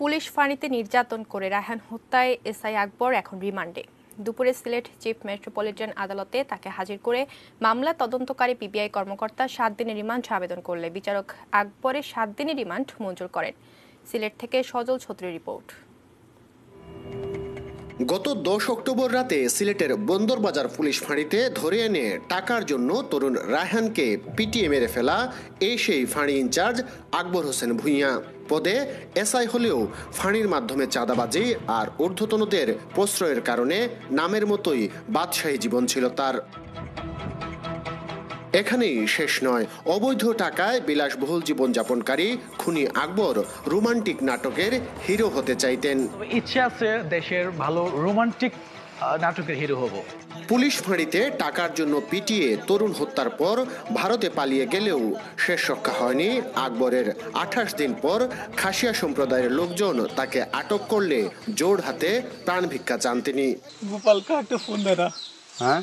Police ফাঁড়িতে নির্যাতন করে রায়হান হত্যায় এসআই আকবর এখন রিমান্ডে। দুপুরে সিলেট চিফ মেট্রোপলিটন আদালতে তাকে হাজির করে মামলা তদন্তকারী পিবিআই কর্মকর্তা 7 দিনের রিমান্ড আবেদন করলে বিচারক আকবরের 7 দিনের রিমান্ড মঞ্জুর করেন। সিলেট থেকে সজল ছত্রী রিপোর্ট। গত 10 অক্টোবর রাতে সিলেটের বন্দরবাজার পুলিশ ফাঁড়িতে ধরে এনে টাকার জন্য তরুণ রায়হানকে পিটিয়ে মেরে ফেলা এই সেই ফাঁড়ি ইনচার্জ আকবর হোসেন ভূঁইয়া। পদে এসআই হলেও ফাঁড়ির মাধ্যমে চাঁদাবাজি আর ঊর্ধ্বতনদের প্রশ্রয়ের কারণে নামের মতোই বাদশাহী জীবন ছিল তার। এখানেই শেষ নয়, অবৈধ টাকায় বিলাসবহুল জীবনযাপনকারী খুনি আকবর রোমান্টিক নাটকের হিরো হতে চাইতেন। ইচ্ছে আছে দেশের ভালো রোমান্টিক নাটকের হিরো হব। পুলিশ ফাঁড়িতে টাকার জন্য পিটিয়ে তরুণ হত্যার পর ভারতে পালিয়ে গেলেও শেষ রক্ষা হয়নি আকবরের। 28 দিন পর খাসিয়া সম্প্রদায়ের লোকজন তাকে আটক করলে জোর হাতে প্রাণ ভিক্ষা চান তিনি। गोपाल का একটা ফোন দে না। হ্যাঁ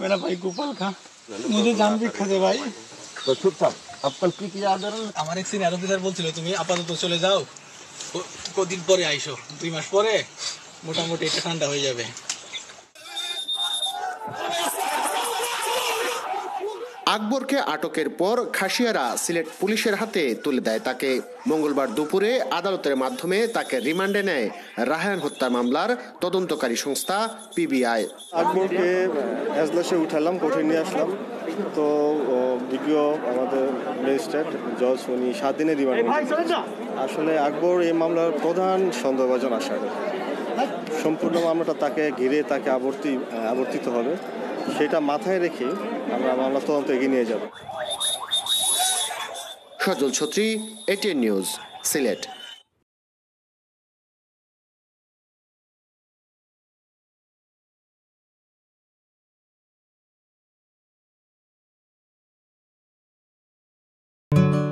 मेरा भाई गोपाल का मुझे जान भिक्षा दे भाई। तो चुप था अब कल की याद है। আমার এক সিনিয়র অফিসার বলছিল তুমি আপাতত চলে যাও, কদিন পরে আইসো, 2 মাস পরে মোটামুটি এটা ঠান্ডা হয়ে যাবে। আকবরকে আটকের পর খাসিয়ারা সিলেট পুলিশের হাতে তুলে দেয় তাকে। মঙ্গলবার দুপুরে আদালতের মাধ্যমে তাকে রিমান্ডে নেয় রায়হান হত্যা মামলার তদন্তকারী সংস্থা পিবিআই। আকবরকে এজলাসে উঠালাম, কোর্টে নিয়ে আসলাম। তো বিজ্ঞ আমাদের ম্যাজিস্ট্রেট জজ উনি 7 দিনের রিমান্ড। আসলে আকবর এই মামলার প্রধান সন্দেহভাজন আসামি। সম্পূর্ণ মামলাটা তাকে ঘিরে তাকে আবর্তিত হবে, সেটা মাথায় রেখে আমরা মামলা তদন্ত এগিয়ে নিয়ে যাব। সজল ছত্রী, এটিএন নিউজ, সিলেট।